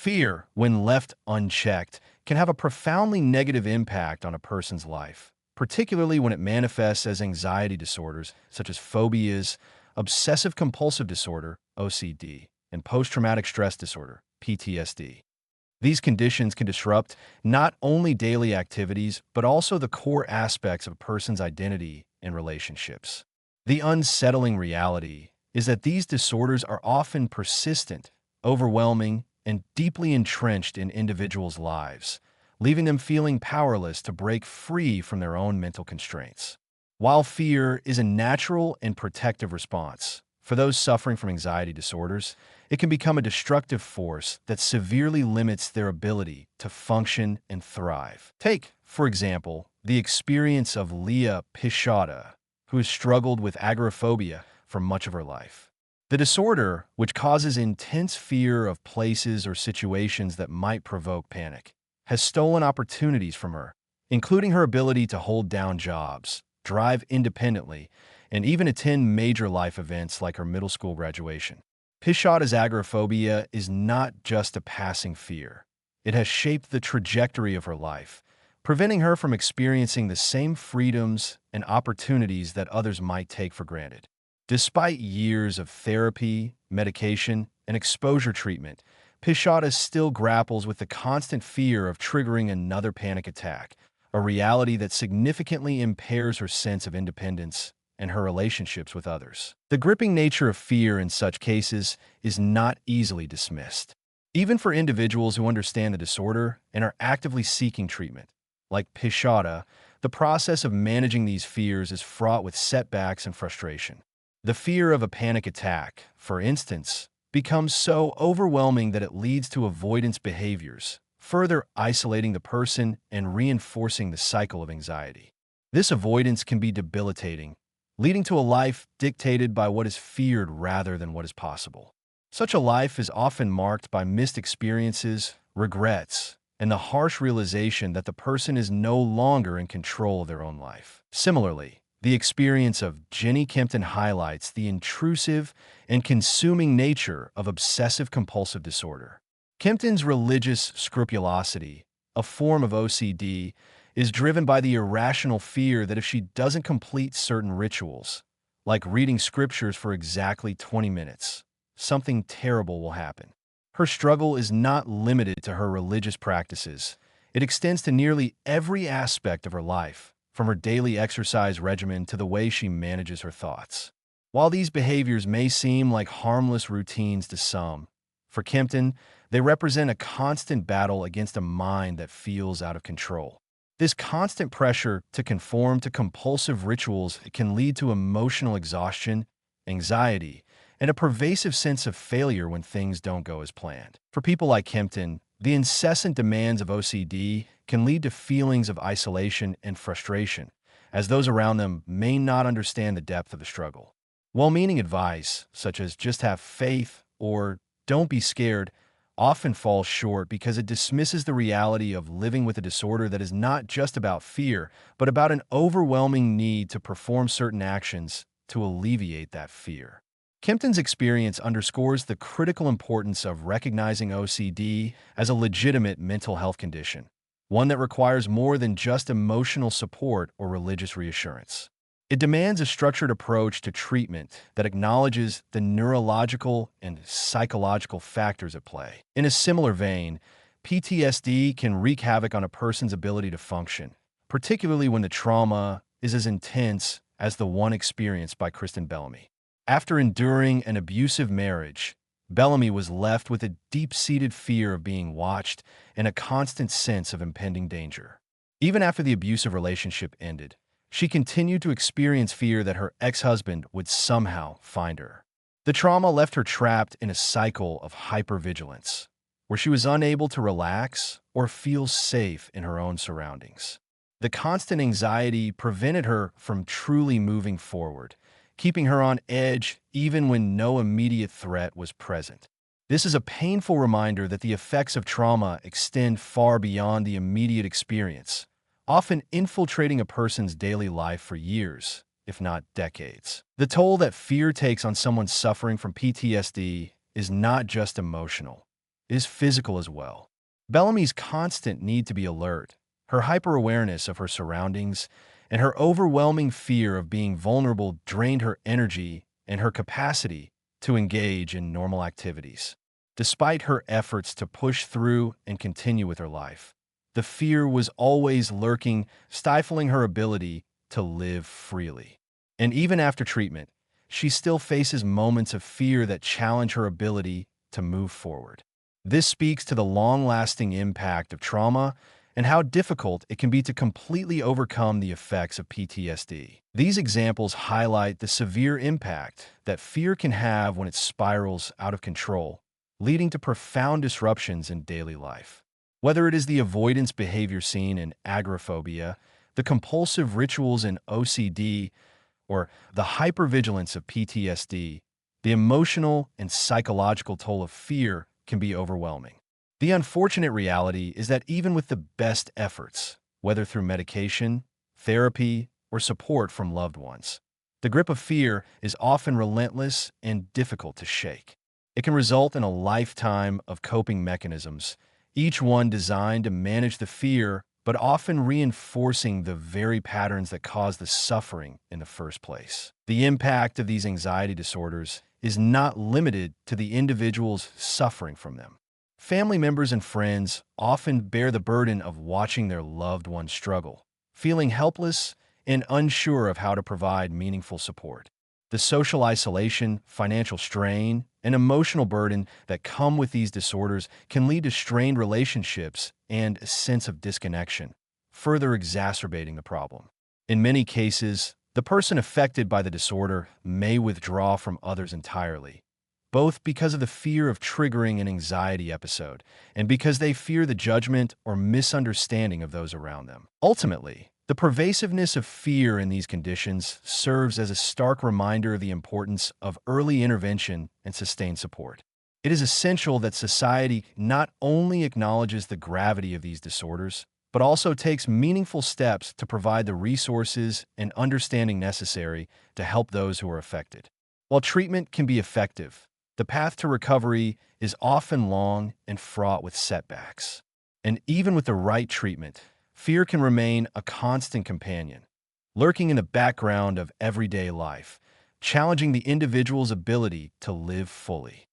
Fear, when left unchecked, can have a profoundly negative impact on a person's life, particularly when it manifests as anxiety disorders such as phobias, obsessive compulsive disorder, OCD, and post-traumatic stress disorder, PTSD. These conditions can disrupt not only daily activities, but also the core aspects of a person's identity and relationships. The unsettling reality is that these disorders are often persistent, overwhelming, and deeply entrenched in individuals' lives, leaving them feeling powerless to break free from their own mental constraints. While fear is a natural and protective response, for those suffering from anxiety disorders, it can become a destructive force that severely limits their ability to function and thrive. Take, for example, the experience of Leah Pichotta, who has struggled with agoraphobia for much of her life. The disorder, which causes intense fear of places or situations that might provoke panic, has stolen opportunities from her, including her ability to hold down jobs, drive independently, and even attend major life events like her middle school graduation. Pichotta's agoraphobia is not just a passing fear. It has shaped the trajectory of her life, preventing her from experiencing the same freedoms and opportunities that others might take for granted. Despite years of therapy, medication, and exposure treatment, Pichotta still grapples with the constant fear of triggering another panic attack, a reality that significantly impairs her sense of independence and her relationships with others. The gripping nature of fear in such cases is not easily dismissed. Even for individuals who understand the disorder and are actively seeking treatment, like Pichotta, the process of managing these fears is fraught with setbacks and frustration. The fear of a panic attack, for instance, becomes so overwhelming that it leads to avoidance behaviors, further isolating the person and reinforcing the cycle of anxiety. This avoidance can be debilitating, leading to a life dictated by what is feared rather than what is possible. Such a life is often marked by missed experiences, regrets, and the harsh realization that the person is no longer in control of their own life. Similarly, the experience of Jenny Kempton highlights the intrusive and consuming nature of obsessive-compulsive disorder. Kempton's religious scrupulosity, a form of OCD, is driven by the irrational fear that if she doesn't complete certain rituals, like reading scriptures for exactly 20 minutes, something terrible will happen. Her struggle is not limited to her religious practices. It extends to nearly every aspect of her life, from her daily exercise regimen to the way she manages her thoughts. While these behaviors may seem like harmless routines to some, for Kempton, they represent a constant battle against a mind that feels out of control. This constant pressure to conform to compulsive rituals can lead to emotional exhaustion, anxiety, and a pervasive sense of failure when things don't go as planned. For people like Kempton, the incessant demands of OCD can lead to feelings of isolation and frustration, as those around them may not understand the depth of the struggle. Well-meaning advice, such as just have faith or don't be scared, often falls short because it dismisses the reality of living with a disorder that is not just about fear, but about an overwhelming need to perform certain actions to alleviate that fear. Kempton's experience underscores the critical importance of recognizing OCD as a legitimate mental health condition, one that requires more than just emotional support or religious reassurance. It demands a structured approach to treatment that acknowledges the neurological and psychological factors at play. In a similar vein, PTSD can wreak havoc on a person's ability to function, particularly when the trauma is as intense as the one experienced by Kristen Bellamy. After enduring an abusive marriage, Bellamy was left with a deep-seated fear of being watched and a constant sense of impending danger. Even after the abusive relationship ended, she continued to experience fear that her ex-husband would somehow find her. The trauma left her trapped in a cycle of hypervigilance, where she was unable to relax or feel safe in her own surroundings. The constant anxiety prevented her from truly moving forward, keeping her on edge even when no immediate threat was present. This is a painful reminder that the effects of trauma extend far beyond the immediate experience, often infiltrating a person's daily life for years, if not decades. The toll that fear takes on someone suffering from PTSD is not just emotional. is physical as well. Bellamy's constant need to be alert, her hyper-awareness of her surroundings, and her overwhelming fear of being vulnerable drained her energy and her capacity to engage in normal activities. Despite her efforts to push through and continue with her life, the fear was always lurking, stifling her ability to live freely. And even after treatment, she still faces moments of fear that challenge her ability to move forward. This speaks to the long-lasting impact of trauma and how difficult it can be to completely overcome the effects of PTSD. These examples highlight the severe impact that fear can have when it spirals out of control, leading to profound disruptions in daily life. Whether it is the avoidance behavior seen in agoraphobia, the compulsive rituals in OCD, or the hypervigilance of PTSD, the emotional and psychological toll of fear can be overwhelming. The unfortunate reality is that even with the best efforts, whether through medication, therapy, or support from loved ones, the grip of fear is often relentless and difficult to shake. It can result in a lifetime of coping mechanisms, each one designed to manage the fear, but often reinforcing the very patterns that cause the suffering in the first place. The impact of these anxiety disorders is not limited to the individuals suffering from them. Family members and friends often bear the burden of watching their loved ones struggle, feeling helpless and unsure of how to provide meaningful support. The social isolation, financial strain, and emotional burden that come with these disorders can lead to strained relationships and a sense of disconnection, further exacerbating the problem. In many cases, the person affected by the disorder may withdraw from others entirely, both because of the fear of triggering an anxiety episode and because they fear the judgment or misunderstanding of those around them. Ultimately, the pervasiveness of fear in these conditions serves as a stark reminder of the importance of early intervention and sustained support. It is essential that society not only acknowledges the gravity of these disorders, but also takes meaningful steps to provide the resources and understanding necessary to help those who are affected. While treatment can be effective, the path to recovery is often long and fraught with setbacks. And even with the right treatment, fear can remain a constant companion, lurking in the background of everyday life, challenging the individual's ability to live fully.